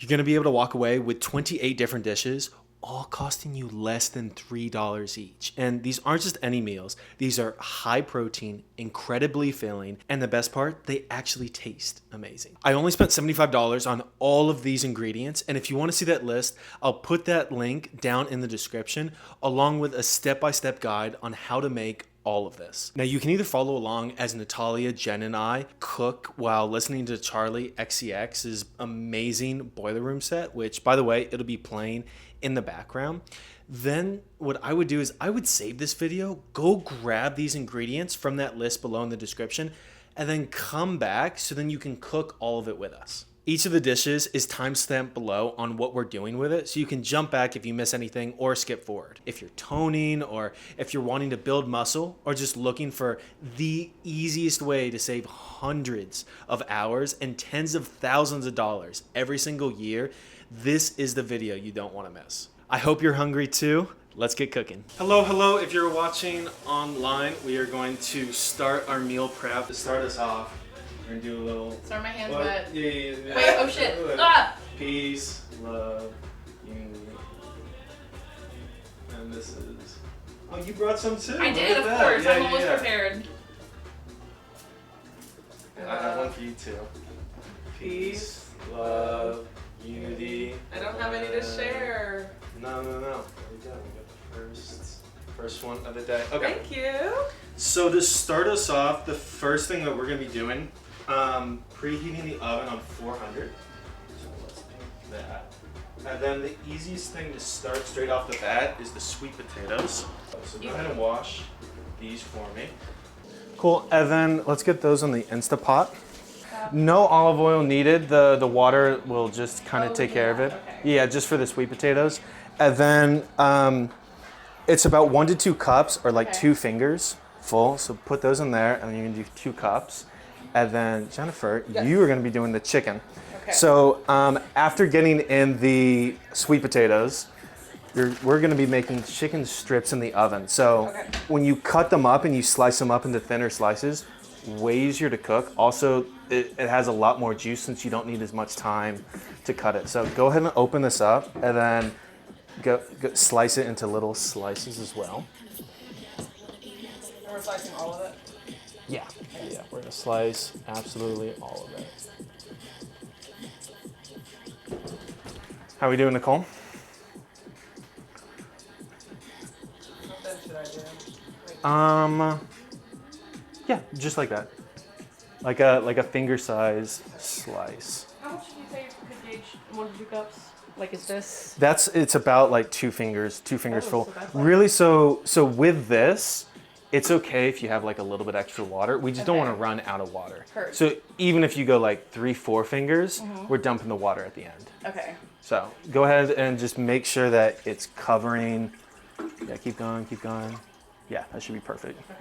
You're gonna be able to walk away with 28 different dishes, all costing you less than $3 each. And these aren't just any meals. These are high protein, incredibly filling, and the best part, they actually taste amazing. I only spent $75 on all of these ingredients, and if you wanna see that list, I'll put that link down in the description, along with a step-by-step guide on how to make all of this. Now you can either follow along as Natalia, Jen, and I cook while listening to Charlie XCX's amazing boiler room set, which by the way, it'll be playing in the background. Then what I would do is I would save this video, go grab these ingredients from that list below in the description, and then come back so then you can cook all of it with us. Each of the dishes is timestamped below on what we're doing with it, so you can jump back if you miss anything or skip forward. If you're toning, or if you're wanting to build muscle, or just looking for the easiest way to save hundreds of hours and tens of thousands of dollars every single year, this is the video you don't want to miss. I hope you're hungry too. Let's get cooking. Hello. If you're watching online, we are going to start our meal prep. To start us off, we're gonna do a little. Sorry, my hand's wet. Yeah. Wait, oh shit. Ah! Peace, love, unity. And this is. Oh, you brought some too. I did, of course. I'm almost prepared. I have one for you too. Peace, love, unity. I don't have any to share. No. There we go. We got the first one of the day. Okay. Thank you. So to start us off, the first thing that we're gonna be doing, preheating the oven on 400. So let's do that. And then the easiest thing to start straight off the bat is the sweet potatoes. So go ahead and wash these for me. Cool, and then let's get those on the Instapot. No olive oil needed. The water will just kind of take care of it. Okay. Yeah, just for the sweet potatoes. And then it's about 1 to 2 cups, or like 2 fingers full. So put those in there, and then you can do 2 cups. And then Jennifer, you are going to be doing the chicken. Okay. So after getting in the sweet potatoes, we're going to be making chicken strips in the oven. So when you cut them up and you slice them up into thinner slices, way easier to cook. Also, it has a lot more juice since you don't need as much time to cut it. So go ahead and open this up, and then go slice it into little slices as well. And we're slicing all of it? Yeah, we're gonna slice absolutely all of it. How are we doing, Nicole? What then should I do? Yeah, just like that. Like a finger size slice. How much did you say you could gauge 1 to 2 cups? Like, is this? It's about like 2 fingers full. So that's really, so with this, it's okay if you have like a little bit extra water. We just don't want to run out of water. Heard. So even if you go like 3-4 fingers, we're dumping the water at the end. Okay. So go ahead and just make sure that it's covering. Yeah, keep going. Yeah, that should be perfect. Okay.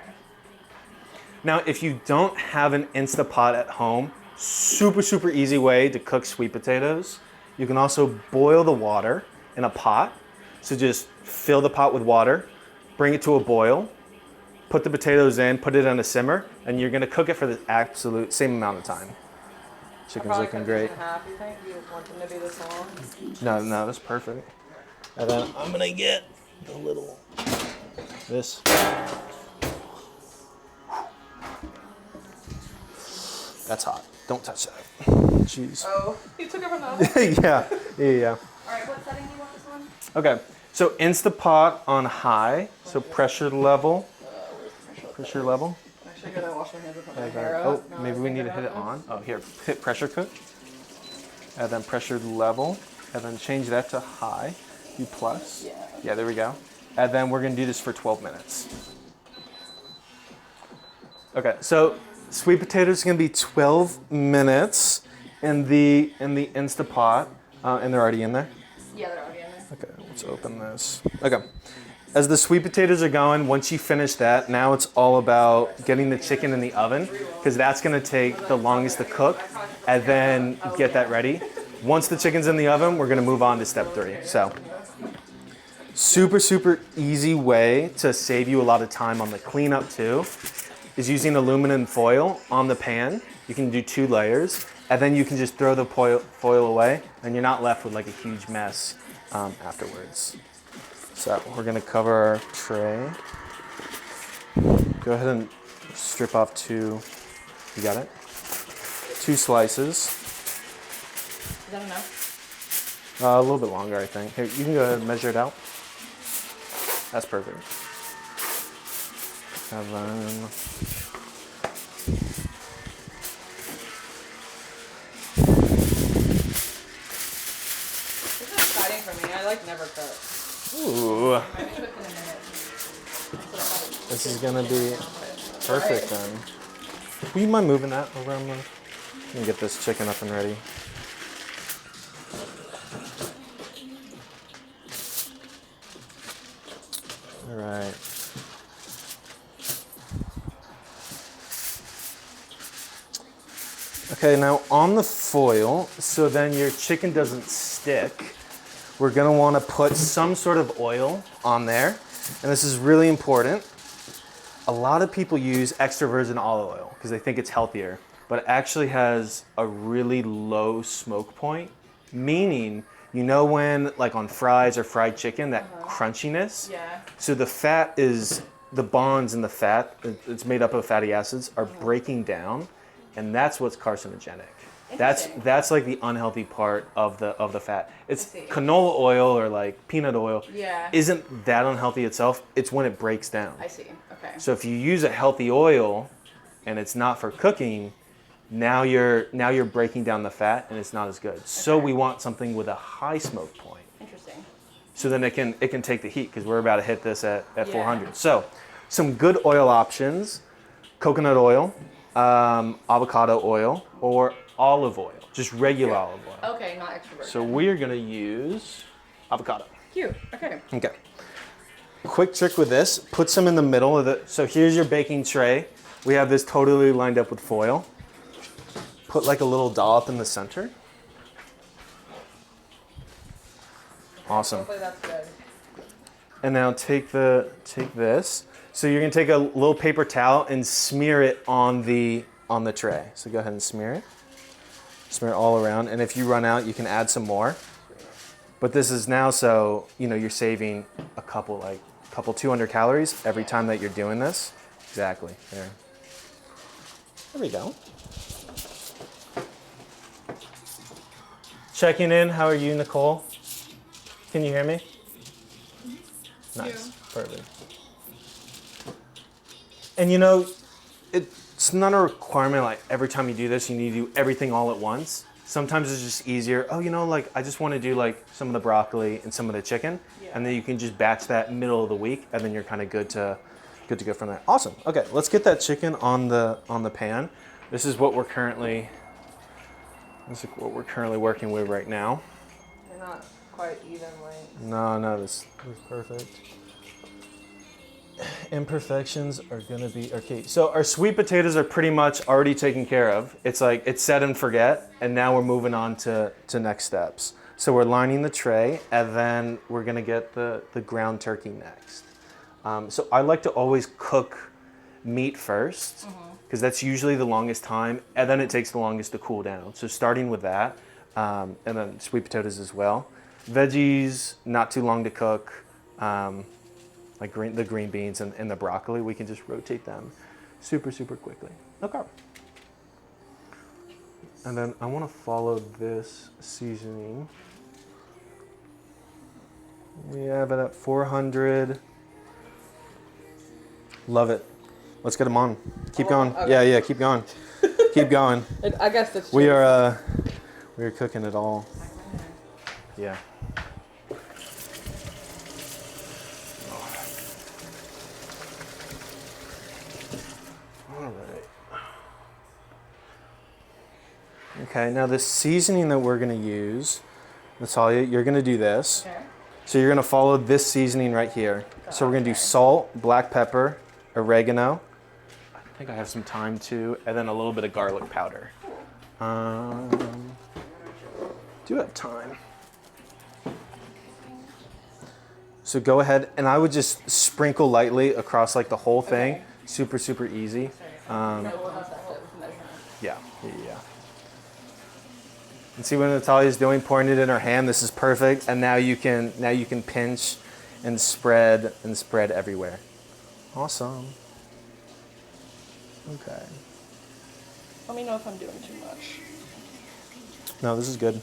Now, if you don't have an Instapot at home, super easy way to cook sweet potatoes. You can also boil the water in a pot. So just fill the pot with water, bring it to a boil, put the potatoes in, put it on a simmer, and you're gonna cook it for the absolute same amount of time. Chicken's looking great. Half, you think? You want them to be this long? No, that's perfect. And then I'm gonna get the little, this. That's hot. Don't touch that. Jeez. Oh, you took it from the oven? Yeah. All right, what setting do you want this one? Okay, so Instapot on high, so pressure level. Pressure level. Actually, I gotta wash my hands with my hair Oh, up. No, maybe we need to hit it on. Oh, here, hit pressure cook. And then pressure level. And then change that to high. Do plus. Yeah, there we go. And then we're gonna do this for 12 minutes. Okay, so sweet potatoes are gonna be 12 minutes in the Instapot. And they're already in there? Yeah, they're already in there. Okay, let's open this. Okay. As the sweet potatoes are going, once you finish that, now it's all about getting the chicken in the oven, because that's gonna take the longest to cook, and then get that ready. Once the chicken's in the oven, we're gonna move on to step 3. So, super easy way to save you a lot of time on the cleanup too, is using aluminum foil on the pan. You can do 2 layers, and then you can just throw the foil away, and you're not left with like a huge mess afterwards. So we're gonna cover our tray. Go ahead and strip off 2, you got it? 2 slices. Is that enough? A little bit longer, I think. Here, you can go ahead and measure it out. That's perfect. And then This is exciting for me. I like never cook. ooh, I may cook in a minute. this is gonna be perfect then. Will you mind moving that over? I'm gonna get this chicken up and ready. All right. Okay, now on the foil, so then your chicken doesn't stick, we're gonna wanna put some sort of oil on there. And this is really important. A lot of people use extra virgin olive oil because they think it's healthier, but it actually has a really low smoke point, meaning, you know when, like on fries or fried chicken, that crunchiness? Yeah. So the fat is, the bonds in the fat, it's made up of fatty acids, are breaking down, and that's what's carcinogenic. That's like the unhealthy part of the fat. It's canola oil or like peanut oil. Yeah. Isn't that unhealthy itself? It's when it breaks down. I see. Okay. So if you use a healthy oil and it's not for cooking, now you're breaking down the fat and it's not as good. So we want something with a high smoke point. Interesting. So then it can take the heat because we're about to hit this at 400. So some good oil options: coconut oil, avocado oil, or olive oil, just regular olive oil. Okay, not extra virgin. So we're gonna use avocado. Cute. Okay. Okay. Quick trick with this: put some in the middle of the. So here's your baking tray. We have this totally lined up with foil. Put like a little dollop in the center. Awesome. Hopefully that's good. And now take this. So you're gonna take a little paper towel and smear it on the tray. So go ahead and smear it. Smear it all around. And if you run out, you can add some more. But this is now so you're saving a couple 200 calories every time that you're doing this. Exactly. There we go. Checking in. How are you, Nicole? Can you hear me? Nice. Yeah. Perfect. And it's not a requirement like every time you do this, you need to do everything all at once. Sometimes it's just easier. Oh, like I just want to do like some of the broccoli and some of the chicken. Yeah. And then you can just batch that middle of the week and then you're kind of good to go from there. Awesome. Okay, let's get that chicken on the pan. This is what we're currently working with right now. They're not quite evenly. No, this is perfect. Imperfections are gonna be okay. So our sweet potatoes are pretty much already taken care of. It's like it's set and forget, and now we're moving on to next steps. So we're lining the tray, and then we're gonna get the ground turkey next. So I like to always cook meat first, because that's usually the longest time, and then it takes the longest to cool down. So starting with that, and then sweet potatoes as well. Veggies, not too long to cook. Like the green beans and the broccoli, we can just rotate them super quickly. Okay. And then I want to follow this seasoning. We have it at 400. Love it. Let's get them on. Keep going. Okay. Yeah, keep going. Keep going. I guess that's We are cooking it all. Yeah. Okay, now the seasoning that we're gonna use, Natalia, you're gonna do this. Okay. So you're gonna follow this seasoning right here. So we're gonna do salt, black pepper, oregano. I think I have some thyme too, and then a little bit of garlic powder. Do have thyme. So go ahead, and I would just sprinkle lightly across like the whole thing. Okay. Super easy. No, we'll have that measurement. Yeah. And see what Natalia's doing, pouring it in her hand. This is perfect. And now you can pinch and spread everywhere. Awesome. Okay. Let me know if I'm doing too much. No, this is good.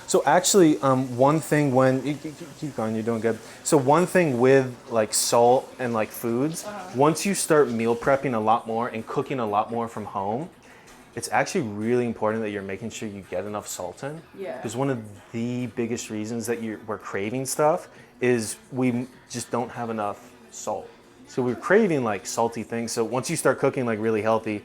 So actually, one thing when you keep going, you're doing good. So one thing with like salt and like foods, once you start meal prepping a lot more and cooking a lot more from home, it's actually really important that you're making sure you get enough salt in. Yeah. Because one of the biggest reasons that we're craving stuff is we just don't have enough salt. So we're craving like salty things. So once you start cooking like really healthy,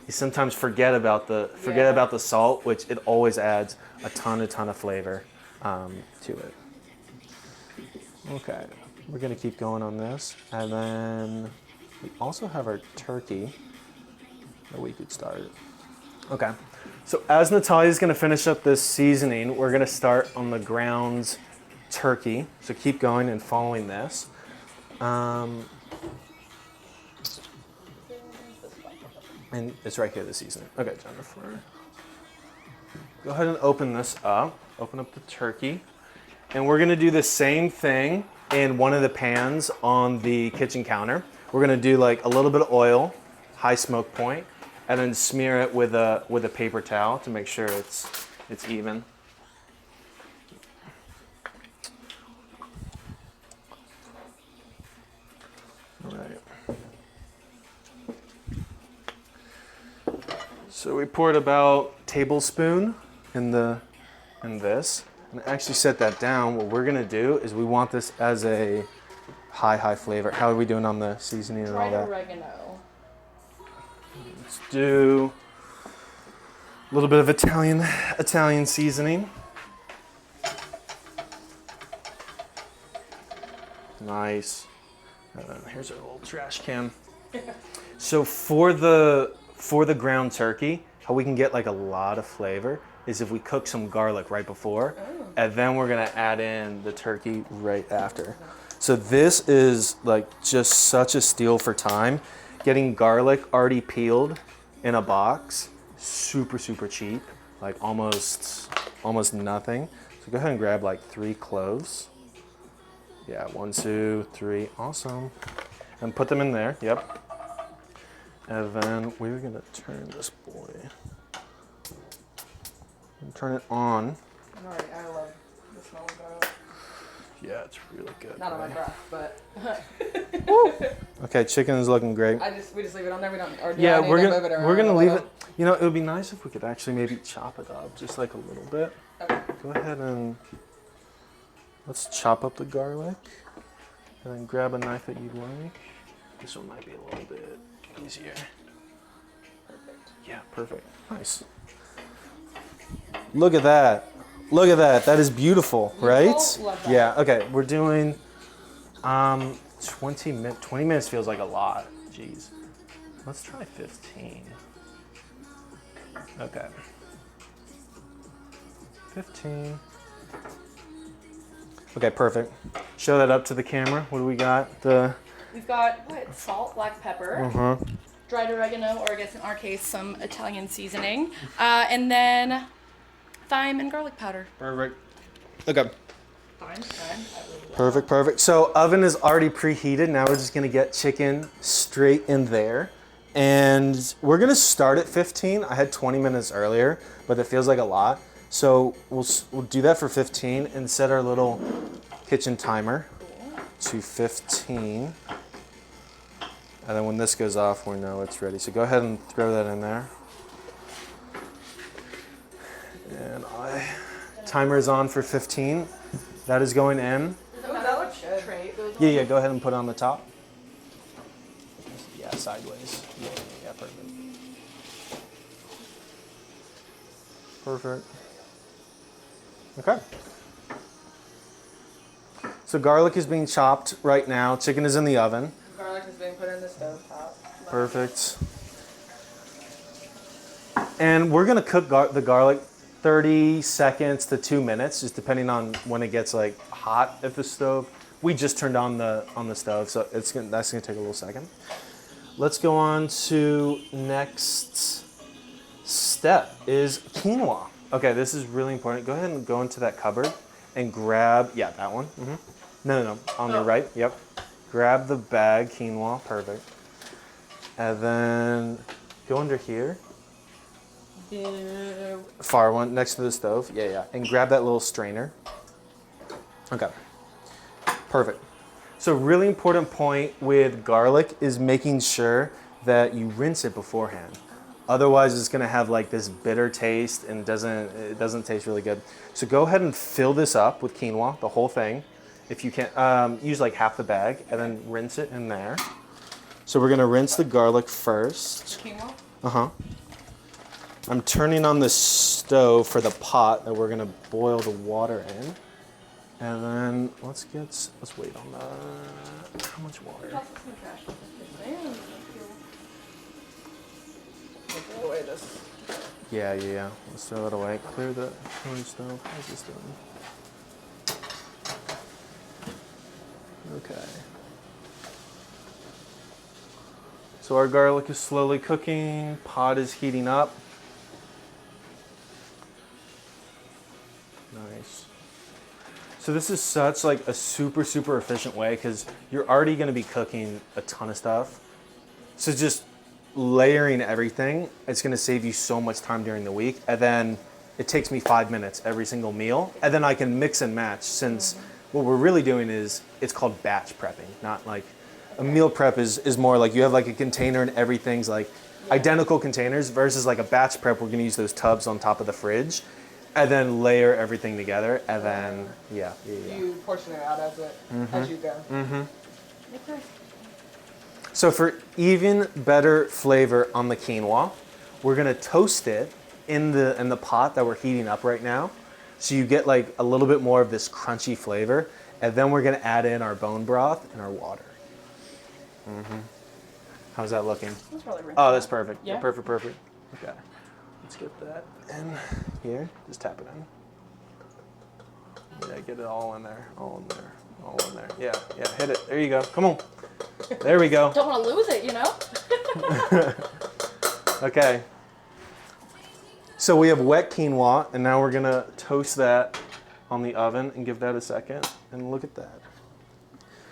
you sometimes forget about the salt, which it always adds a ton of flavor to it. Okay, we're gonna keep going on this, and then we also have our turkey that we could start. Okay, so as Natalia's gonna finish up this seasoning, we're gonna start on the ground turkey. So keep going and following this. And it's right here, the seasoning. Okay, Jennifer. Go ahead and open this up. Open up the turkey. And we're gonna do the same thing in one of the pans on the kitchen counter. We're gonna do like a little bit of oil, high smoke point, and then smear it with a paper towel to make sure it's even. All right. So we poured about a tablespoon in this, and actually set that down. What we're gonna do is we want this as a high flavor. How are we doing on the seasoning and all Dried that? oregano. Let's do a little bit of Italian seasoning. Nice. And then here's our little trash can. So for the ground turkey, how we can get like a lot of flavor is if we cook some garlic right before, and then we're gonna add in the turkey right after. So this is like just such a steal for time. Getting garlic already peeled in a box, super cheap, like almost nothing. So go ahead and grab like 3 cloves. Yeah, 1, 2, 3, awesome. And put them in there, yep. And then we're gonna turn this boy. And turn it on. Alright, I love the smell of garlic. Yeah, it's really good. Not on my breath, but Okay, chicken is looking great. we just leave it on there. We don't. Or do Yeah, I need we're to gonna move it around we're gonna a leave little? it. You know, it would be nice if we could actually maybe chop it up just like a little bit. Okay. Go ahead and let's chop up the garlic, and then grab a knife that you like. This one might be a little bit easier. Perfect. Yeah, perfect. Nice. Look at that. Look at that. That is beautiful, right? Love that. Yeah, okay. We're doing 20 minutes feels like a lot. Jeez. Let's try 15. Okay. 15. Okay, perfect. Show that up to the camera. What do we got? We've got salt, black pepper, dried oregano, or I guess in our case some Italian seasoning, and then thyme and garlic powder. Perfect. Okay. Thyme. Perfect. So oven is already preheated. Now we're just gonna get chicken straight in there. And we're gonna start at 15. I had 20 minutes earlier, but it feels like a lot. So we'll do that for 15 and set our little kitchen timer to 15. And then when this goes off, we know it's ready. So go ahead and throw that in there. And timer is on for 15. That is going in. That looks good. Trey, Yeah, go ahead and put it on the top. Yeah, sideways. Yeah, perfect. Perfect. Okay. So garlic is being chopped right now. Chicken is in the oven. Garlic is being put in the stove top. Perfect. And we're gonna cook the garlic 30 seconds to 2 minutes, just depending on when it gets like hot at the stove. We just turned on the stove, so that's gonna take a little second. Let's go on to next step is quinoa. Okay, this is really important. Go ahead and go into that cupboard and grab, yeah, that one. No, on your right, yep. Grab the bag quinoa, perfect. And then go under here. The Far one, next to the stove, yeah. And grab that little strainer. Okay, perfect. So really important point with garlic is making sure that you rinse it beforehand. Otherwise, it's gonna have like this bitter taste and it doesn't taste really good. So go ahead and fill this up with quinoa, the whole thing. If you can, use like half the bag and then rinse it in there. So we're gonna rinse the garlic first. quinoa? I'm turning on the stove for the pot that we're gonna boil the water in. And then let's wait on that. How much water? Yeah. Let's throw that away. Clear the stove. How's this doing? Okay. So our garlic is slowly cooking. Pot is heating up. Nice. So this is such like a super efficient way because you're already going to be cooking a ton of stuff. So just layering everything, it's going to save you so much time during the week. And then it takes me 5 minutes every single meal. And then I can mix and match since what we're really doing is it's called batch prepping, not like a meal prep is more like you have like a container and everything's like identical containers versus like a batch prep. We're going to use those tubs on top of the fridge. And then layer everything together, and then, yeah. You portion it out as you go. Okay. So for even better flavor on the quinoa, we're gonna toast it in the pot that we're heating up right now. So you get like a little bit more of this crunchy flavor, and then we're gonna add in our bone broth and our water. How's that looking? That's really rich. Oh, that's perfect. Yeah? Perfect. Okay. Let's get that in here. Just tap it in. Yeah, get it all in there. Yeah, hit it. There you go. Come on. There we go. Don't want to lose it, you know? Okay. So we have wet quinoa, and now we're gonna toast that on the oven and give that a second. And look at that.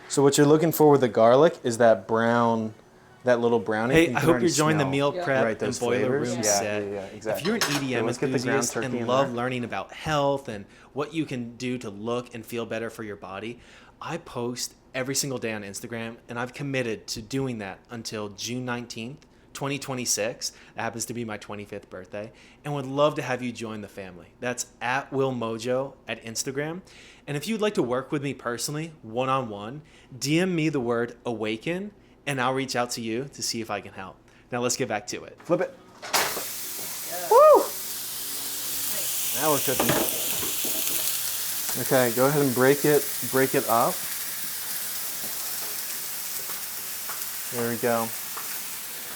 So what you're looking for with the garlic is that brown, that little brownie. Hey, You I can hope already you're enjoying the smell. meal Yeah. prep Right, and those boiler flavors. room Yeah, set. exactly. If you're an EDM Let's get the ground enthusiast turkey and in love there. learning about health and what you can do to look and feel better for your body, I post every single day on Instagram, and I've committed to doing that until June 19th, 2026. That happens to be my 25th birthday, and would love to have you join the family. That's at Will Mojo at Instagram. And if you'd like to work with me personally, one-on-one, DM me the word awaken, and I'll reach out to you to see if I can help. Now let's get back to it. Flip it. Woo! Now we're cooking. Okay, go ahead and break it up. There we go.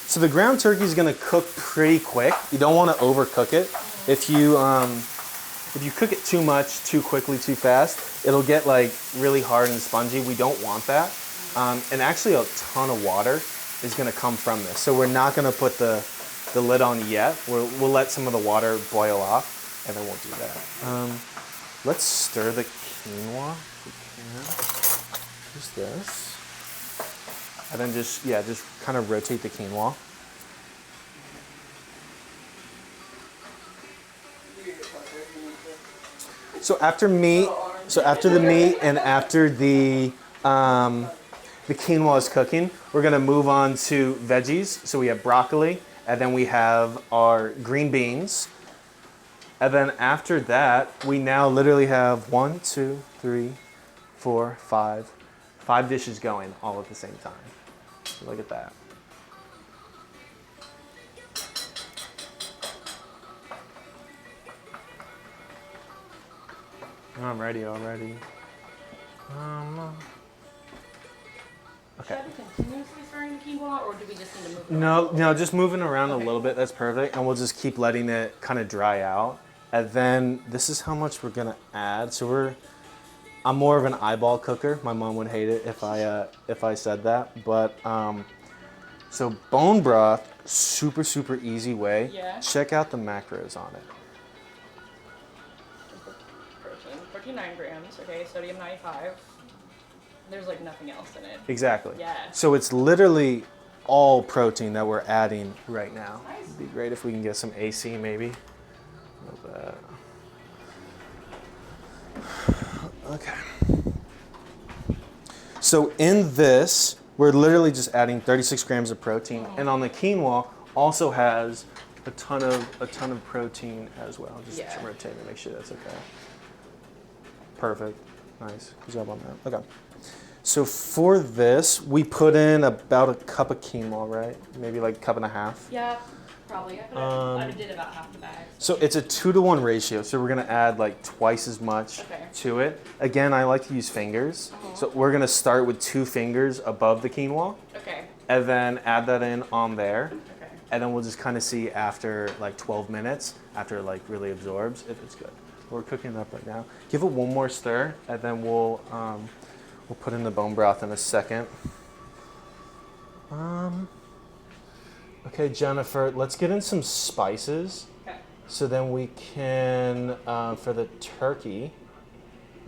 So the ground turkey is gonna cook pretty quick. You don't want to overcook it. If you cook it too much, too quickly, too fast, it'll get like really hard and spongy. We don't want that. And actually a ton of water is gonna come from this. So we're not gonna put the lid on yet. We'll let some of the water boil off, and then we'll do that. Let's stir the quinoa if we can. Just this. And then just kind of rotate the quinoa. So after the meat and after the quinoa is cooking, we're gonna move on to veggies. So we have broccoli, and then we have our green beans. And then after that, we now literally have 1, 2, 3, 4, 5 dishes going all at the same time. Look at that. I'm ready already. Okay. Should I be continuously stirring the quinoa, or do we just need to move it? No, just moving around Okay. a little bit. That's perfect, and we'll just keep letting it kind of dry out. And then this is how much we're gonna add. So I'm more of an eyeball cooker. My mom would hate it if I said that. But so bone broth, super easy way. Yeah. Check out the macros on it. protein 9 grams, okay, sodium 95. There's like nothing else in it. Exactly. Yeah. So it's literally all protein that we're adding right now. Nice. It'd be great if we can get some AC maybe. Okay. So in this, we're literally just adding 36 grams of protein, and on the quinoa also has a ton of protein as well. Just rotate to make sure that's okay. Perfect. Nice. Good job on that. Okay. So for this, we put in about a cup of quinoa, right? Maybe like a cup and a half. Yeah, probably. I did about half the bag. So it's a 2-to-1 ratio. So we're gonna add like twice as much to it. Again, I like to use fingers. So we're gonna start with 2 fingers above the quinoa. Okay. And then add that in on there. Okay. And then we'll just kind of see after like 12 minutes, after it like really absorbs, if it's good. We're cooking it up right now. Give it one more stir, and then we'll put in the bone broth in a second. Okay, Jennifer, let's get in some spices. Okay. So then we can, for the turkey.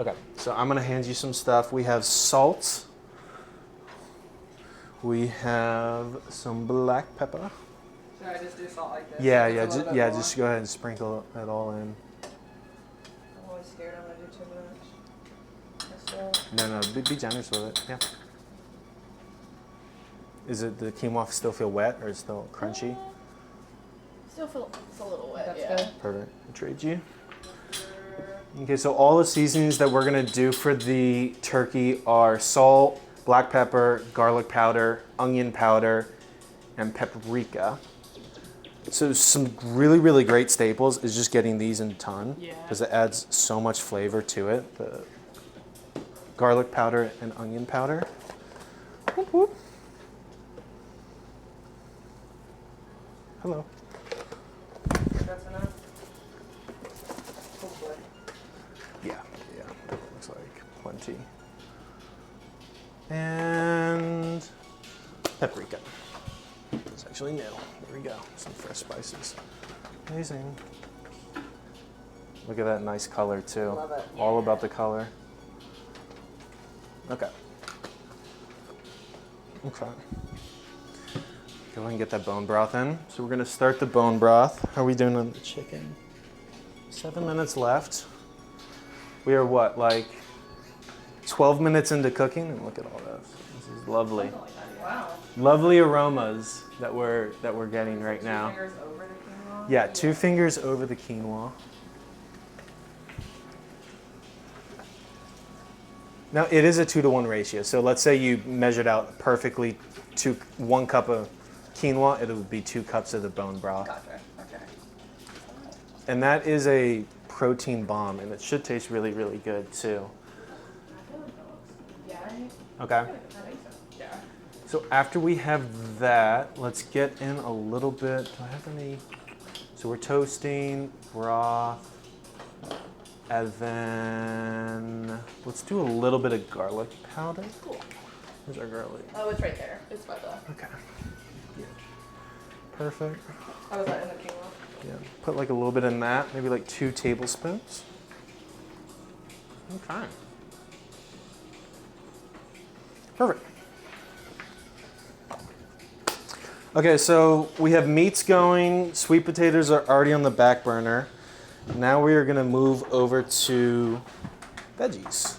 Okay, so I'm gonna hand you some stuff. We have salt. We have some black pepper. Should I just do salt like this? Yeah, Just just go ahead and sprinkle it all in. I'm always scared I'm gonna do too much. No, be generous with it. Yeah. Is it the quinoa still feel wet or is it still crunchy? Still feel it's a little wet. That's yeah. good. Perfect. I trade you. Okay, so all the seasonings that we're gonna do for the turkey are salt, black pepper, garlic powder, onion powder, and paprika. So some really, really great staples is just getting these in a ton because it adds so much flavor to it. The garlic powder and onion powder. Whoop, whoop. Hello. That's enough. Hopefully. Yeah, looks like plenty. And paprika. It's actually new. There we go. Some fresh spices. Amazing. Look at that nice color too. Love it. All about the color. Okay. Okay. Go ahead and get that bone broth in. So we're gonna start the bone broth. How are we doing on the chicken? 7 minutes left. We are what, like 12 minutes into cooking? And look at all this. This is lovely. Wow. Lovely aromas that we're getting right now. 2 fingers over the quinoa? Yeah, 2 fingers over the quinoa. Now it is a 2-to-1 ratio. So let's say you measured out perfectly 1 cup of quinoa, it would be 2 cups of the bone broth. Gotcha. Okay. And that is a protein bomb, and it should taste really, really good too. Yeah. Okay. I think so. Yeah. So after we have that, let's get in a little bit. Do I have any? So we're toasting broth, and then let's do a little bit of garlic powder. Cool. Where's our garlic? Oh, it's right there. It's by the. Okay. Yeah. Perfect. How was that in the quinoa? Yeah. Put like a little bit in that, maybe like 2 tablespoons. Okay. Perfect. Okay, so we have meats going. Sweet potatoes are already on the back burner. Now we are going to move over to veggies.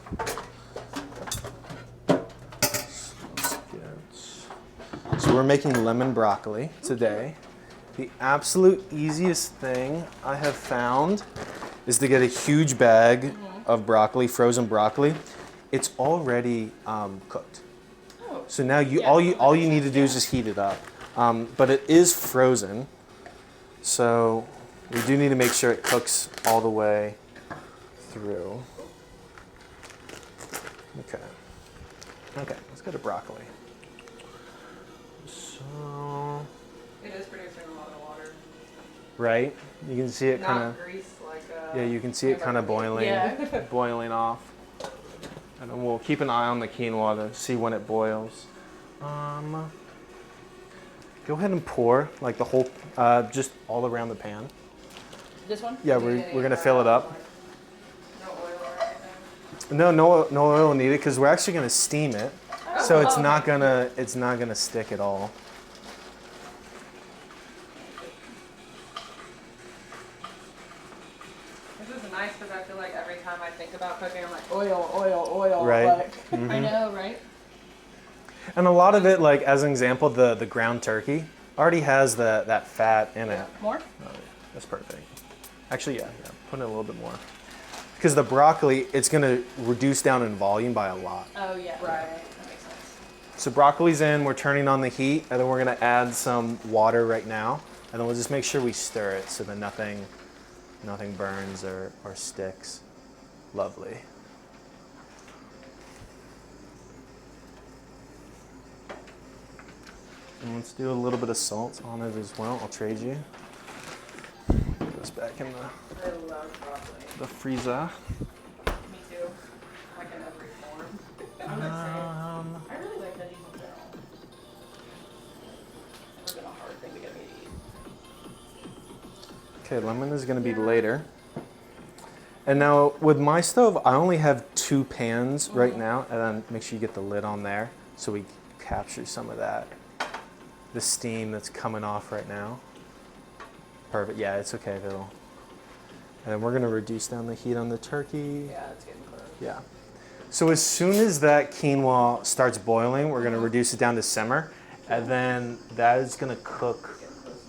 So we're making lemon broccoli today. The absolute easiest thing I have found is to get a huge bag of broccoli, frozen broccoli. It's already cooked. Oh. So now all you need to do is just heat it up. But it is frozen, so we do need to make sure it cooks all the way through. Okay. Okay, let's go to broccoli. So, It is producing a lot of water. right? You can see it kind of. Not grease like. Yeah, you can see it kind of boiling, Yeah. boiling off. And then we'll keep an eye on the quinoa to see when it boils. Go ahead and pour like the whole, just all around the pan. This one? Yeah, we're gonna fill it up. No oil or anything. No oil needed because we're actually gonna steam it, so it's okay. not gonna stick at all. This is nice because I feel like every time I think about cooking, I'm like oil. Right. Like, I know, right? And a lot of it, like as an example, the ground turkey already has that fat in it. More? Oh, that's perfect. Actually, yeah, put in a little bit more. Because the broccoli, it's gonna reduce down in volume by a lot. Oh, yeah. Right. That makes sense. So broccoli's in, we're turning on the heat, and then we're gonna add some water right now, and then we'll just make sure we stir it so that nothing burns or sticks. Lovely. And let's do a little bit of salt on it as well. I'll trade you. Put this back in I love broccoli. the freezer. Me too. Like in every form. I'm the same. I really like veggies in general. It's been a hard thing to get me to eat. Okay, lemon is gonna be later. And now with my stove, I only have 2 pans right now, and then make sure you get the lid on there so we capture some of the steam that's coming off right now. Perfect, yeah, it's okay, Vital. And then we're gonna reduce down the heat on the turkey. Yeah, it's getting close. Yeah. So as soon as that quinoa starts boiling, we're gonna reduce it down to simmer, and then that is gonna cook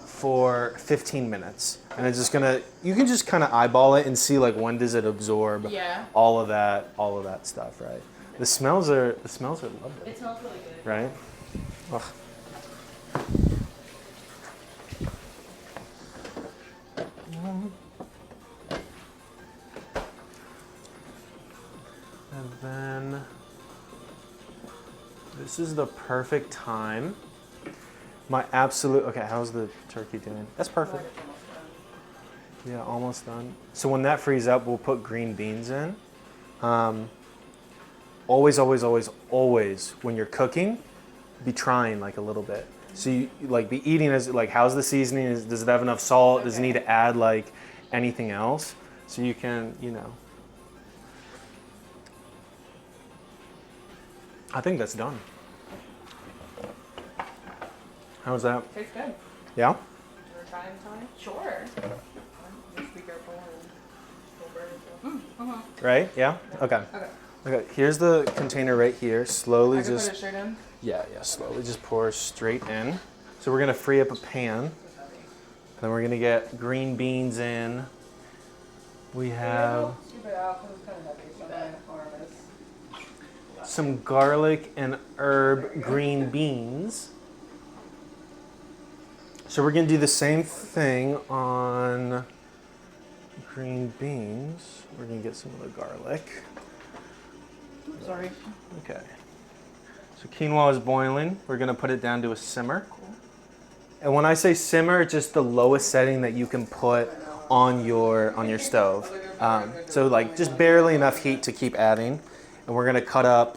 for 15 minutes. And it's just gonna, you can just kind of eyeball it and see like when does it absorb Yeah. all of that stuff, right? The smells are lovely, It smells really good. right? Ugh. And then this is the perfect time. My absolute, okay, how's the turkey doing? That's perfect. Yeah, almost done. So when that frees up, we'll put green beans in. Always, when you're cooking, be trying like a little bit. So you like be eating as like, how's the seasoning? Does it have enough salt? Does it need to add like anything else? So you can, I think that's done. How's that? Tastes good. Yeah? You want to try it, Tony? Sure. Just be careful and we'll burn it. Right? Yeah? Okay. Okay, here's the container right here. Slowly I can just, put it straight in. yeah, slowly just pour straight in. So we're gonna free up a pan. And then we're gonna get green beans in. We have Scoop it out because it's kind of heavy, so my arm is. some garlic and herb green beans. So we're gonna do the same thing on green beans. We're gonna get some of the garlic. Sorry. Okay. So quinoa is boiling. We're gonna put it down to a simmer. And when I say simmer, it's just the lowest setting that you can put on your stove. So like just barely enough heat to keep adding. And we're gonna cut up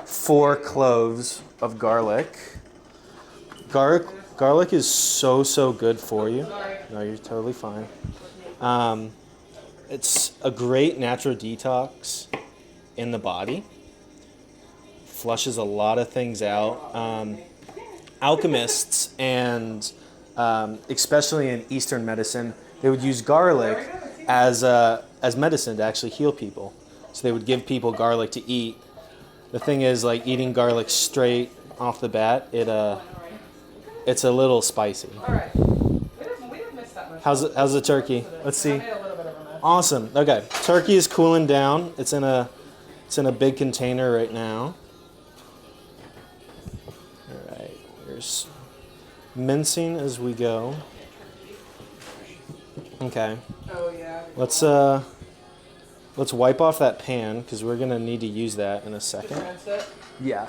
4 cloves of garlic. Garlic is so good for you. No, you're totally fine. It's a great natural detox in the body. Flushes a lot of things out. Alchemists and especially in Eastern medicine, they would use garlic as medicine to actually heal people. So they would give people garlic to eat. The thing is, like eating garlic straight off the bat, it's a little spicy. All right. We didn't miss that much. How's the turkey? Let's see. I made a little bit of a mess. Awesome. Okay, turkey is cooling down. It's in a big container right now. All right, here's mincing as we go. Okay, Oh yeah. let's wipe off that pan because we're gonna need to use that in a second. Rinse it. Yeah.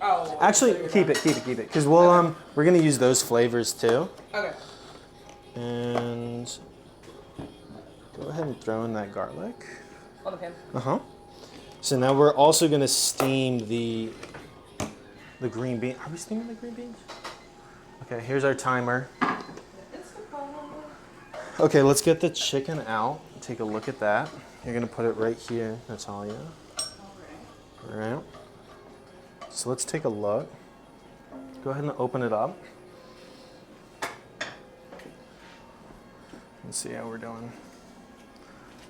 Oh. Actually, so you're keep done. it because we're gonna use those flavors too. Okay. And go ahead and throw in that garlic. On the pan. Uh-huh. So now we're also gonna steam the green bean. Are we steaming the green beans? Okay, here's our timer. Okay, let's get the chicken out. Take a look at that. You're gonna put it right here, Natalia. All right. So let's take a look. Go ahead and open it up. Let's see how we're doing.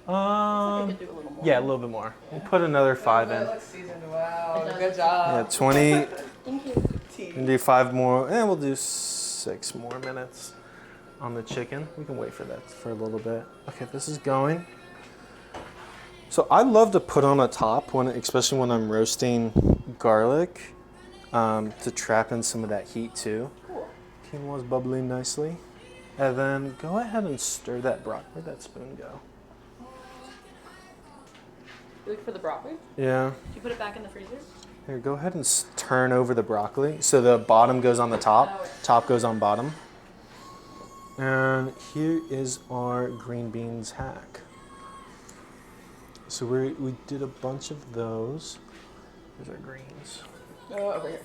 I could do a little more. Yeah, a little bit more. We'll put another 5 That in. looks seasoned. Wow. It does. Good job. Yeah, 20. Thank you. And do 5 more, and we'll do 6 more minutes on the chicken. We can wait for that for a little bit. Okay, this is going. So I love to put on a top, especially when I'm roasting garlic, to trap in some of that heat too. Cool. Quinoa's bubbling nicely. And then go ahead and stir that broth. Where'd that spoon go? You look for the broccoli? Yeah. Did you put it back in the freezer? Here, go ahead and turn over the broccoli. So the bottom goes on the top, top goes on bottom. And here is our green beans hack. So we did a bunch of those. Here's our greens. Oh, over here.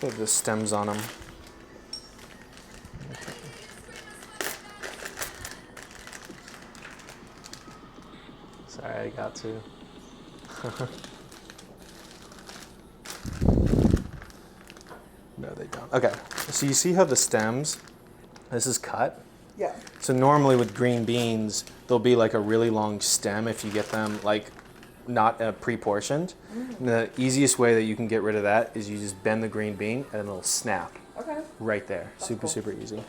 They have the stems on them. Okay. Sorry, I got to. No, they don't. Okay, so you see how the stems, this is cut? Yeah. So normally with green beans, there'll be like a really long stem if you get them like not pre-portioned. And the easiest way that you can get rid of that is you just bend the green bean and it'll snap Okay. right there. That's Super, cool. super easy.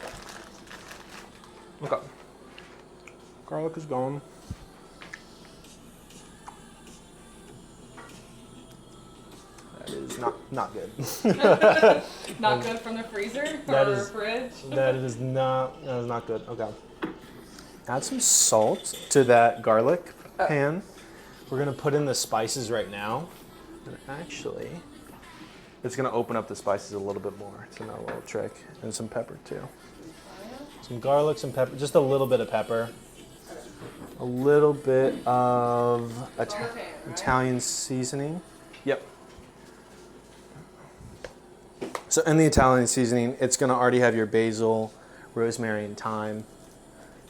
Okay. Garlic is gone. That is not good. Not good from the freezer That or is- fridge. That is not good. Okay. Add some salt to that garlic pan. We're gonna put in the spices right now. And actually, it's gonna open up the spices a little bit more. It's another little trick. And some pepper too. Some garlic, some pepper, just a little bit of pepper. A little bit of Italian seasoning. Yep. So in the Italian seasoning, it's gonna already have your basil, rosemary, and thyme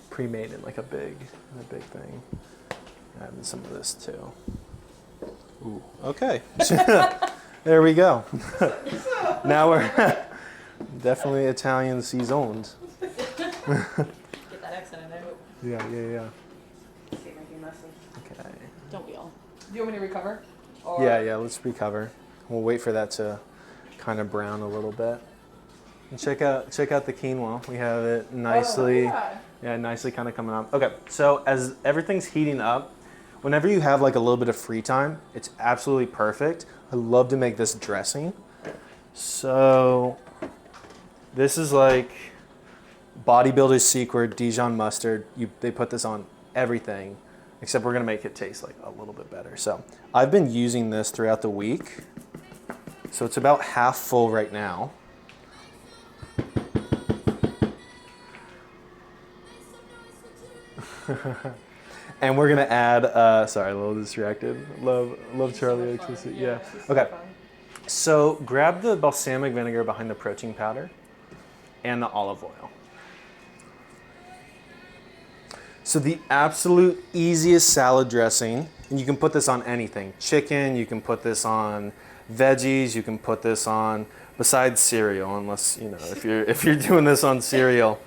pre-made in like a big thing. Adding some of this too. Ooh, okay. There we go. Now we're definitely Italian seasoned. Get that accent in there. Yeah. Keep making messy. Okay. Don't we all? Do you want me to recover? Or Yeah, let's recover. We'll wait for that to kind of brown a little bit. And check out the quinoa. We have it nicely. Oh, yeah. Nicely kind of coming up. Okay, so as everything's heating up, whenever you have like a little bit of free time, it's absolutely perfect. I love to make this dressing. So this is like bodybuilder's secret Dijon mustard. They put this on everything, except we're gonna make it taste like a little bit better. So I've been using this throughout the week. So it's about half full right now. And we're gonna add, sorry, a little distracted. Love Charlie XC. Yeah. Okay. So grab the balsamic vinegar behind the protein powder and the olive oil. So the absolute easiest salad dressing, and you can put this on anything. Chicken, you can put this on veggies, you can put this on, besides cereal, unless, if you're doing this on cereal.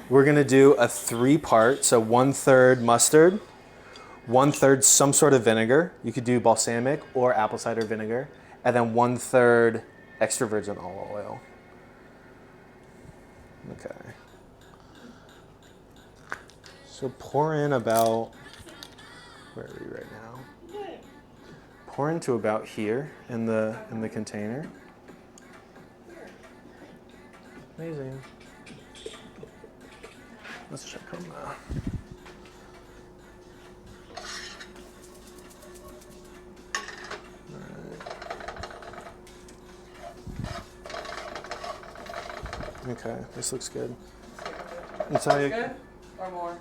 We're gonna do a 3-part, so 1/3 mustard, 1/3 some sort of vinegar. You could do balsamic or apple cider vinegar, and then 1/3 extra virgin olive oil. Okay. So pour in about, where are we right now? Pour into about here in the container. Amazing. Let's check on that. Okay, this looks good. Natalia, Good? Or more?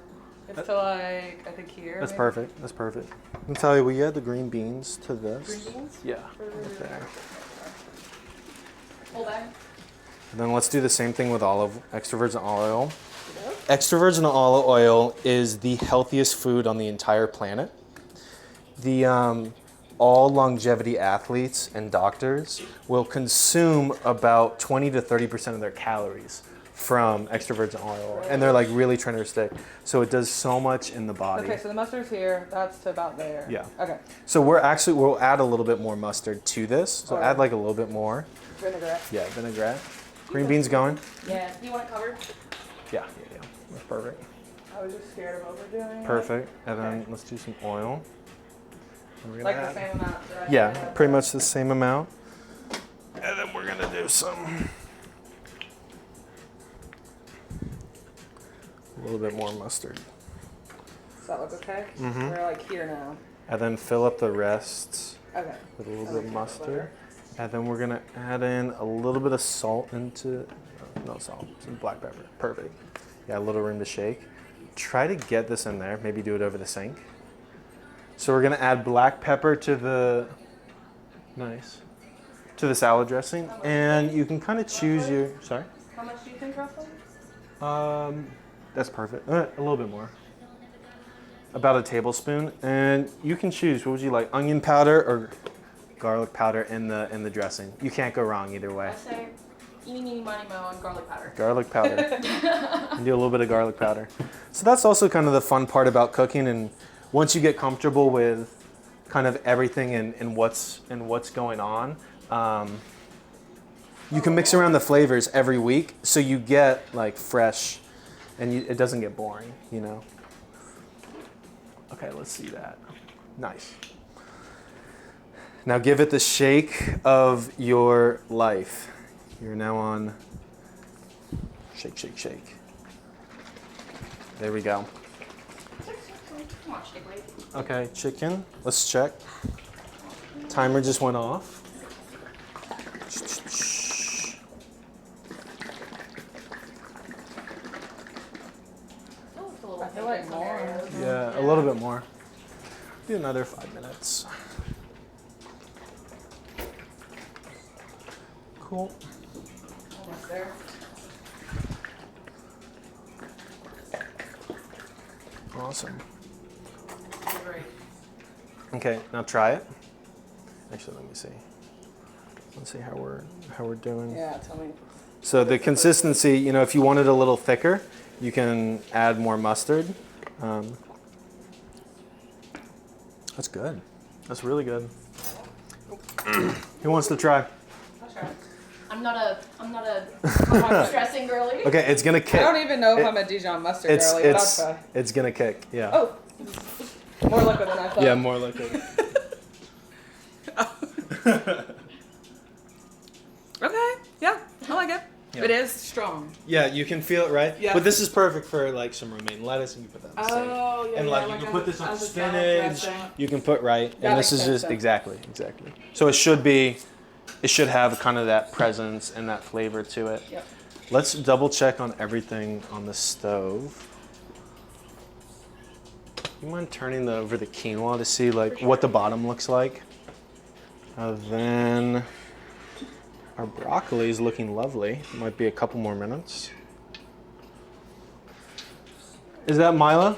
It's to like, I think here. that's maybe? perfect. That's perfect. Natalia, will you add the green beans to this? Green beans? Yeah, right there. Hold on. And then let's do the same thing with extra virgin olive oil. extra virgin olive oil is the healthiest food on the entire planet. The all longevity athletes and doctors will consume about 20 to 30% of their calories from extra virgin olive oil, and they're like really trying to stick. So it does so much in the body. Okay, so the mustard's here. That's to about there. Yeah. Okay. So we'll add a little bit more mustard to this. So add like a little bit more. Vinaigrette. Yeah, vinaigrette. Green beans going? Yeah. You want it covered? Yeah. That's perfect. I was just scared of overdoing it. Perfect. And then let's do some oil. And we're Like gonna the same amount that I Yeah, had. pretty much the same amount. And then we're gonna do some, a little bit more mustard. Does that look okay? Mhm. We're like here now. And then fill up the rest Okay. with a little Okay, bit of mustard. butter. And then we're gonna add in a little bit of salt into, no salt, some black pepper. Perfect. Yeah, a little room to shake. Try to get this in there, maybe do it over the sink. So we're gonna add black pepper to the, to the salad dressing. And you can kind of choose your, sorry? How much do you think roughly? That's perfect. A little bit more. About a tablespoon. And you can choose, what would you like, onion powder or garlic powder in the dressing? You can't go wrong either way. I say eeny, meeny, miny, mo, and garlic powder. Garlic powder. And do a little bit of garlic powder. So that's also kind of the fun part about cooking. And once you get comfortable with kind of everything and what's going on, you can mix around the flavors every week, so you get like fresh, and it doesn't get boring, you know. Okay, let's see that. Nice. Now give it the shake of your life. You're now on shake, shake, shake. There we go. Come on, chick lady. Okay, chicken. Let's check. Timer just went off. Oh, it's a little I feel like more. Yeah, a little bit more. Do another 5 minutes. Cool. Almost there. Awesome. Great. Okay, now try it. Actually, let me see. Let's see how we're doing. Yeah, tell me. So the consistency, you know, if you want it a little thicker, you can add more mustard. That's good. That's really good. Who wants to try? I'll try. I'm not a stressing girly. Okay, it's gonna I kick. don't even know if I'm a Dijon mustard girly, but I'll try. It's gonna kick. Yeah. Oh, more liquid than I thought. Yeah, more liquid. Okay, yeah, I like it. Yeah. It is strong. Yeah, you can feel it, right? Yeah. But this is perfect for like some romaine lettuce, and you put that in the steak. Oh, yeah, And yeah, like you can put this on as a salad spinach. dressing. You can put right, That and this makes is sense, just though. exactly. So it should have kind of that presence and that flavor to it. Yep. Let's double check on everything on the stove. You mind turning over the quinoa to see like what the bottom looks like? Then our broccoli is looking lovely. Might be a couple more minutes. Is that Mila?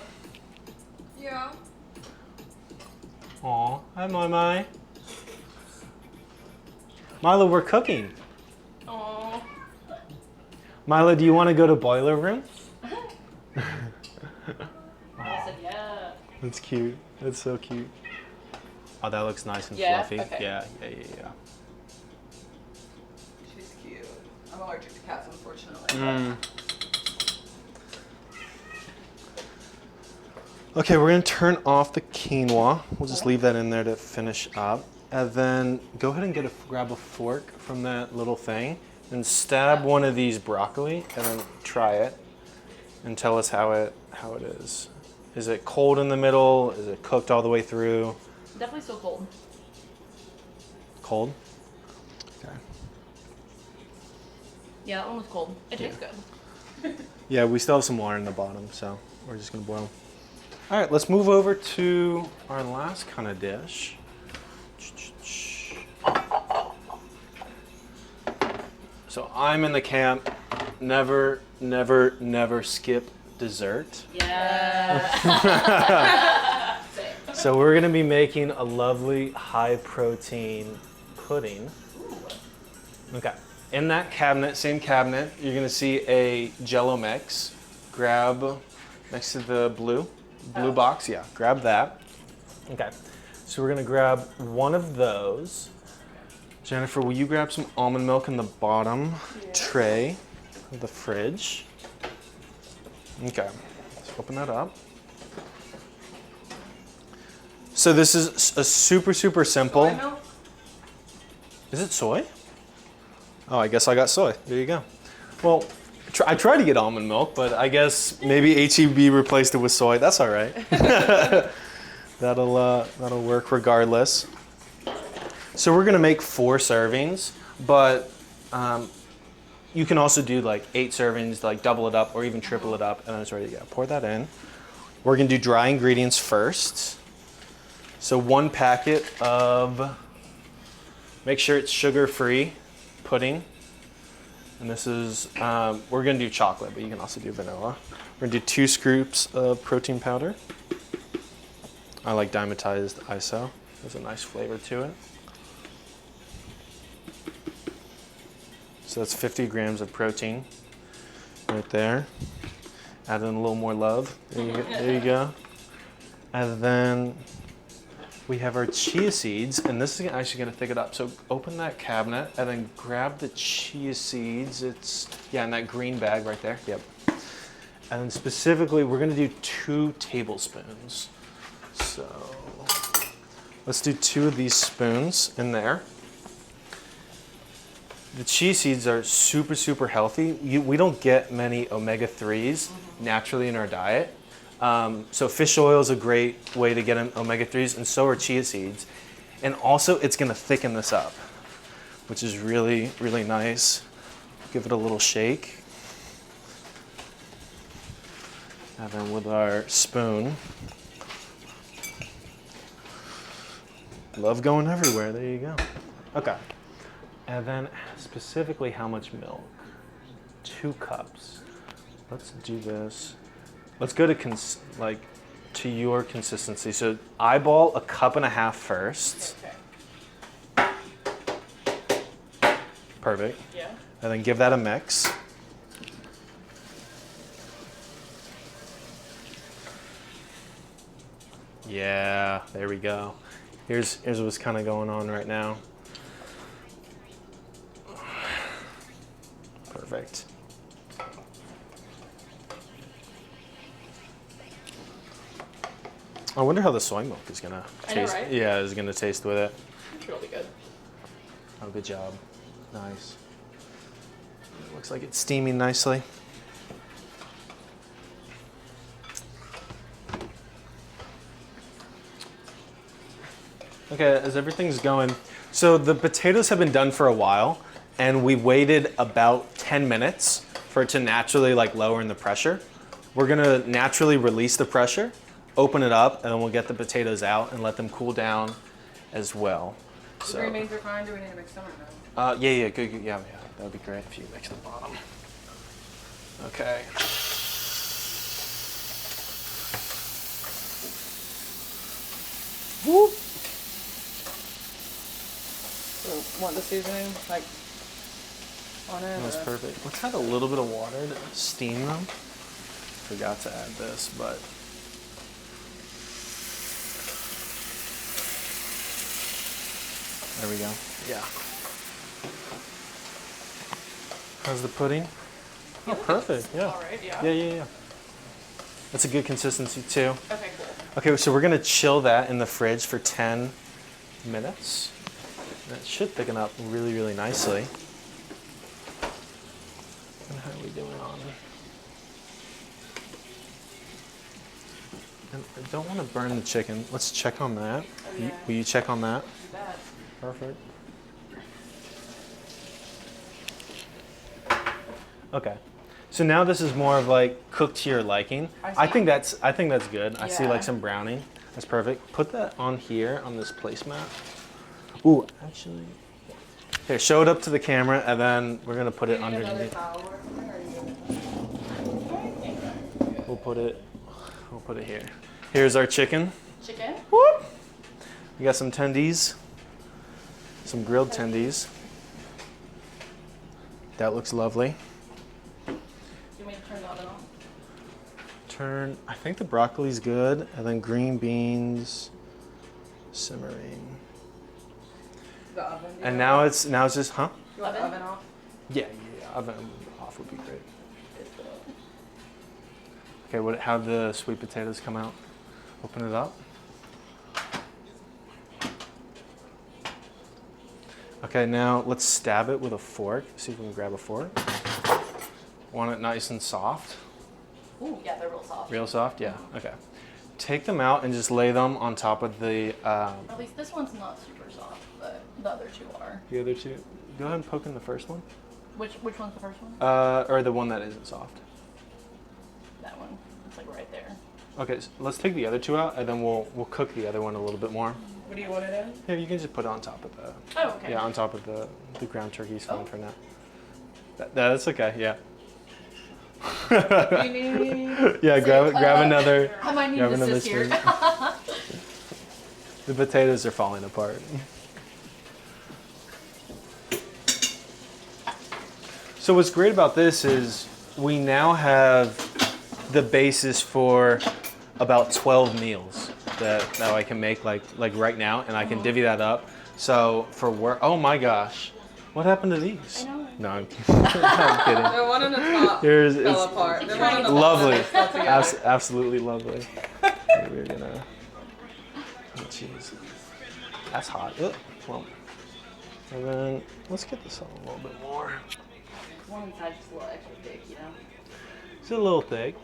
Yeah. Aw, hi Mai. Mila, we're cooking. Aww. Mila, do you want to go to boiler room? I said yeah. That's cute. That's so cute. Oh, that looks nice and Yeah? fluffy. Okay. Yeah. She's cute. I'm allergic to cats, unfortunately. Mm. Okay, we're gonna turn off the quinoa. We'll just leave that in there to finish up. And then go ahead and grab a fork from that little thing and stab one of these broccoli and then try it and tell us how it is. Is it cold in the middle? Is it cooked all the way through? Definitely still cold. Cold? Okay. Yeah, that one was cold. It tastes good. Yeah, we still have some water in the bottom, so we're just gonna boil. All right, let's move over to our last kind of dish. So I'm in the camp, never skip dessert. Yeah. So we're gonna be making a lovely high protein pudding. Okay. In that cabinet, same cabinet, you're gonna see a Jello mix. Grab next to the blue box. Yeah, grab that. Okay. So we're gonna grab one of those. Jennifer, will you grab some almond milk in the bottom tray of the fridge? Okay. Let's open that up. So this is a super simple. Soy milk? Is it soy? Oh, I guess I got soy. There you go. Well, I tried to get almond milk, but I guess maybe HEB replaced it with soy. That's all right. That'll work regardless. So we're gonna make 4 servings, but you can also do like 8 servings, like double it up or even triple it up, and then it's ready to go. Pour that in. We're gonna do dry ingredients first. So 1 packet of, make sure it's sugar-free pudding. And this is, we're gonna do chocolate, but you can also do vanilla. We're gonna do 2 scoops of protein powder. I like dimetized ISO. There's a nice flavor to it. So that's 50 grams of protein right there. Add in a little more love. There you go. And then we have our chia seeds, and this is actually gonna thick it up. So open that cabinet and then grab the chia seeds. It's, yeah, in that green bag right there, yep. And then specifically, we're gonna do 2 tablespoons. So let's do 2 of these spoons in there. The chia seeds are super healthy. We don't get many omega-3s naturally in our diet. So fish oil is a great way to get omega-3s, and so are chia seeds. And also, it's gonna thicken this up, which is really nice. Give it a little shake. And then with our spoon, love going everywhere, there you go. Okay. And then specifically how much milk? 2 cups. Let's do this. Let's go to to your consistency. So eyeball 1.5 cups first. Okay. Perfect. Yeah. And then give that a mix. Yeah, there we go. Here's what's kind of going on right now. Perfect. I wonder how the soy milk is gonna taste. I know, right? Yeah, is gonna taste with it. I'm sure it'll be good. Oh, good job. Nice. It looks like it's steaming nicely. Okay, as everything's going, so the potatoes have been done for a while, and we waited about 10 minutes for it to naturally lower in the pressure. We're gonna naturally release the pressure, open it up, and then we'll get the potatoes out and let them cool down as well. So, Green beans are fine. Do we need to mix them or no? yeah, good, yeah, that would be great if you mix the bottom. Okay. Whoop. So want the seasoning on it? That's perfect. Let's add a little bit of water to steam them. Forgot to add this, but there we go. Yeah. How's the pudding? Oh, perfect. Yeah. All right. Yeah. Yeah. That's a good consistency too. Okay. Cool. Okay, so we're gonna chill that in the fridge for 10 minutes. That should thicken up really nicely. And how are we doing on? And I don't want to burn the chicken. Let's check on that. Oh, yeah. Will you check on that? You bet. Perfect. Okay. So now this is more of cooked to your liking. I think that's good. I see Yeah. some browning. That's perfect. Put that on here on this placemat. Ooh, actually. Here, show it up to the camera, and then we're gonna put it underneath. Towel or something, or are you gonna- We'll put it here. Here's our chicken. Chicken. Whoop. We got some tendies, some grilled tendies. That looks lovely. Do you want me to turn the oven off? I think the broccoli's good, and then green beans simmering. The oven. And now it's just, huh? You want the Oven? oven off? Yeah, oven off would be great. Okay, how'd the sweet potatoes come out? Open it up. Okay, now let's stab it with a fork. See if we can grab a fork. Want it nice and soft? Ooh, yeah, they're real soft. Real soft? Yeah, okay. Take them out and just lay them on top of the... At least this one's not super soft, but the other two are. The other two? Go ahead and poke in the first one. Which one's the first one? Or the one that isn't soft. That one. It's like right there. Okay, so let's take the other two out, and then we'll cook the other one a little bit more. What do you want it in? Here, you can just put it on top of the... Oh, okay. Yeah, on top of the ground turkey's fine Oh. for now. That's okay, yeah. You need... Yeah, grab another. I might need Grab to another assist here. spoon. The potatoes are falling apart. So what's great about this is we now have the basis for about 12 meals that I can make like right now, and I can divvy that up. So for work, oh my gosh, what happened to these? I know. No, I'm kidding. I'm kidding. The one on the top Here's fell it's apart. The one on the lovely, bottom fell together. absolutely lovely. We're gonna. Oh jeez, that's hot. Ugh. Well, and then let's get this on a little bit more. One inside just a little extra thick, you know? It's a little thick.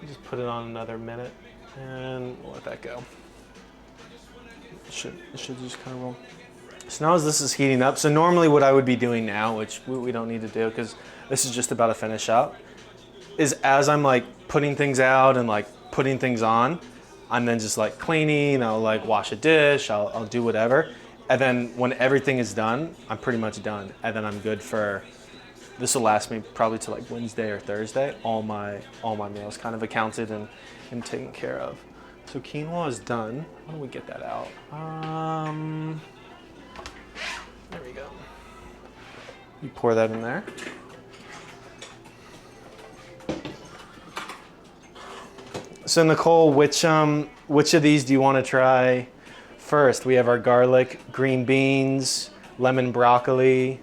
Just put it on another minute, and we'll let that go. It should just kind of roll. So now as this is heating up, so normally what I would be doing now, which we don't need to do because this is just about to finish up, is as I'm like putting things out and like putting things on, I'm then just like cleaning, I'll like wash a dish, I'll do whatever. And then when everything is done, I'm pretty much done. And then I'm good for, this will last me probably to like Wednesday or Thursday. All my meals kind of accounted and taken care of. So quinoa is done. How do we get that out? There we go. You pour that in there. So Nicole, which of these do you want to try first? We have our garlic, green beans, lemon broccoli,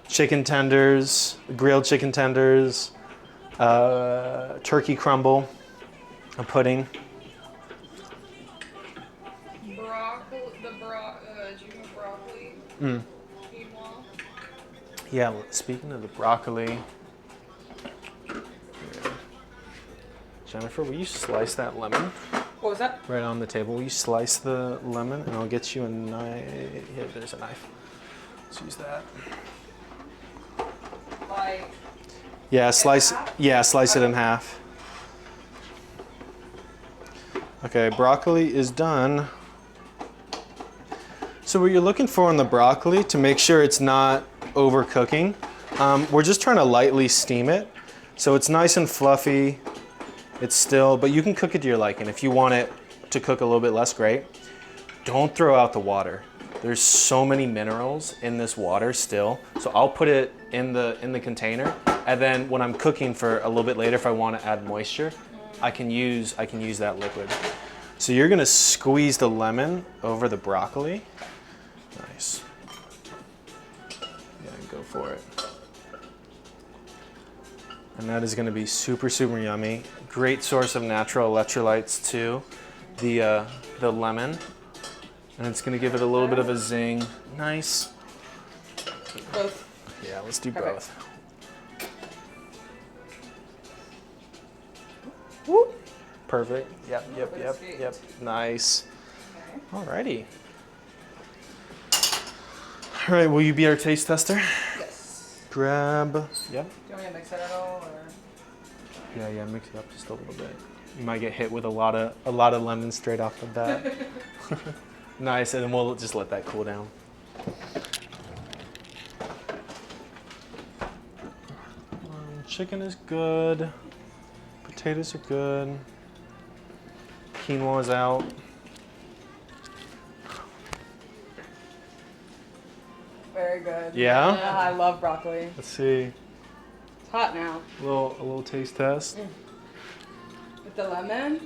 chicken tenders, grilled chicken tenders, turkey crumble, a pudding. Broccoli, do you have broccoli? Quinoa? Yeah, speaking of the broccoli, Jennifer, will you slice that lemon What was that? right on the table? Will you slice the lemon and I'll get you a knife. Here, there's a knife. Let's use that. Like, Yeah, slice it in Okay. half. Okay, broccoli is done. So what you're looking for in the broccoli to make sure it's not overcooking, we're just trying to lightly steam it. So it's nice and fluffy. It's still, but you can cook it to your liking. If you want it to cook a little bit less, great. Don't throw out the water. There's so many minerals in this water still. So I'll put it in the container, and then when I'm cooking for a little bit later, if I want to add moisture, I can use that liquid. So you're gonna squeeze the lemon over the broccoli. Nice. Yeah, go for it. And that is gonna be super, super yummy. Great source of natural electrolytes too, the lemon. And it's gonna give it a little bit of a zing. Nice. both. Yeah, let's do Perfect. both. Woo. Perfect. Yep. Nice. Okay. Alrighty. All right, will you be our taste tester? Yes. Grab. Yep. Do you want me to mix it at all, or? Yeah, mix it up just a little bit. You might get hit with a lot of lemon straight off the bat. Nice, and then we'll just let that cool down. Chicken is good. Potatoes are good. Quinoa is out. Very good. Yeah? I love broccoli. Let's see. It's hot now. A little taste test. With the lemon.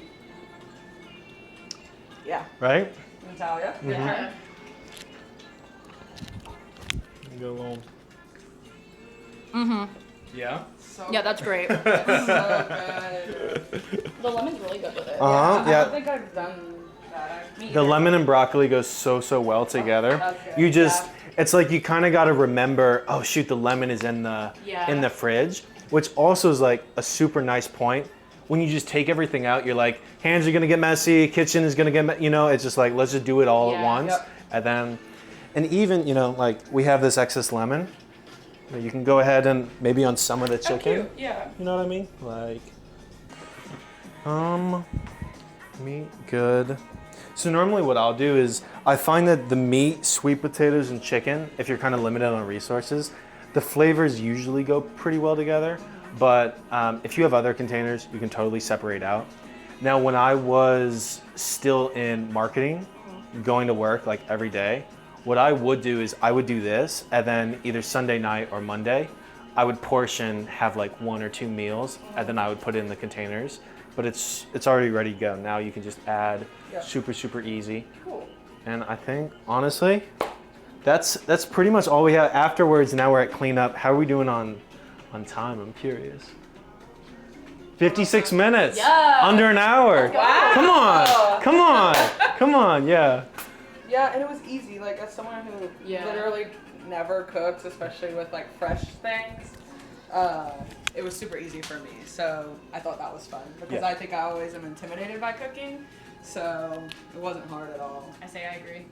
Yeah. Right? Natalia. Yeah. Go a little. Mm-hmm. Yeah? So Yeah, that's great. so good. The lemon's really good with it. Uh-huh. I Yeah. don't think I've done that. Me The either. lemon and broccoli go so well together. Okay. You just, it's like you kind of got to remember, oh shoot, the lemon is in the Yeah. fridge, which also is like a super nice point. When you just take everything out, you're like, hands are gonna get messy, kitchen is gonna get, it's just like, let's just do it all at Yeah. once. Yep. And then, and even, like we have this excess lemon, you can go ahead and maybe on some of the Oh, chicken, cute. Yeah. you know what I mean? Like, meat, good. So normally what I'll do is, I find that the meat, sweet potatoes, and chicken, if you're kind of limited on resources, the flavors usually go pretty well together. But if you have other containers, you can totally separate out. Now, when I was still in marketing, going to work like every day, what I would do is I would do this, and then either Sunday night or Monday, I would portion, have like 1 or 2 meals, and then I would put it in the containers. But it's already ready to go. Now you can just add, Yep. super easy. Cool. And I think, honestly, that's pretty much all we have. Afterwards, now we're at cleanup. How are we doing on time? I'm curious. 56 minutes. Yeah. Under an hour. Wow. Come on. Yeah. Yeah, and it was easy. Like, as someone who Yeah. literally never cooks, especially with like fresh things, it was super easy for me. So I thought that was fun because Yeah. I think I always am intimidated by cooking. So it wasn't hard at all. I say I agree.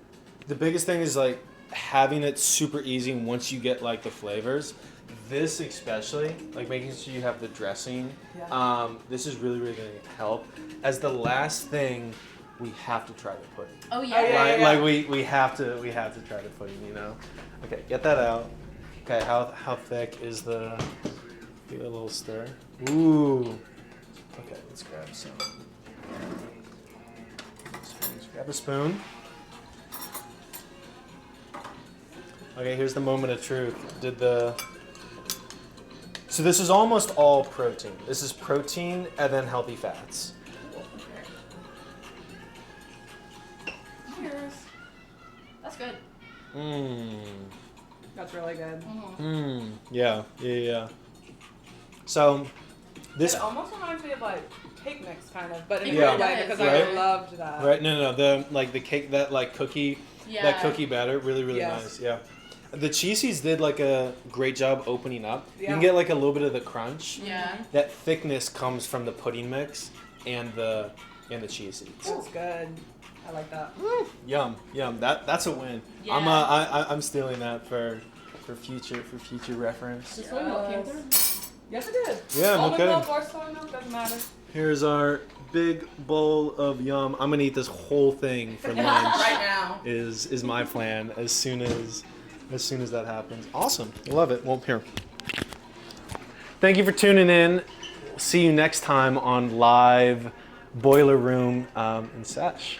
The biggest thing is like having it super easy once you get like the flavors. This especially, like making sure you have the dressing. Yeah. This is really gonna help. As the last thing, we have to try the pudding. Oh yeah. Right? Like we have to try the pudding, Okay, get that out. Okay, how thick is the? Give it a little stir. Ooh. Okay, let's grab some. Let's grab a spoon. Okay, here's the moment of truth. So this is almost all protein. This is protein and then healthy fats. Cheers. That's good. That's really good. Yeah. So this It almost reminds me of like cake mix kind of, but in a Yeah. good way because Right. I loved that. right? No, the cake, that like cookie, Yeah. that cookie batter, really Yes. nice. Yeah. The cheesies did like a great job opening up. You Yeah. can get like a little bit of the crunch. Yeah. That thickness comes from the pudding mix and the cheese seeds. That's good. I like that. Yum. That's a win. Yeah. I'm stealing that for future reference. Does soy milk came through? Yes, it did. Yeah, no Almond kidding. milk or soy milk doesn't matter. Here's our big bowl of yum. I'm gonna eat this whole thing for lunch. Right now. Is my plan as soon as that happens. Awesome. Love it. Well, here. Thank you for tuning in. See you next time on live Boiler Room in Sesh.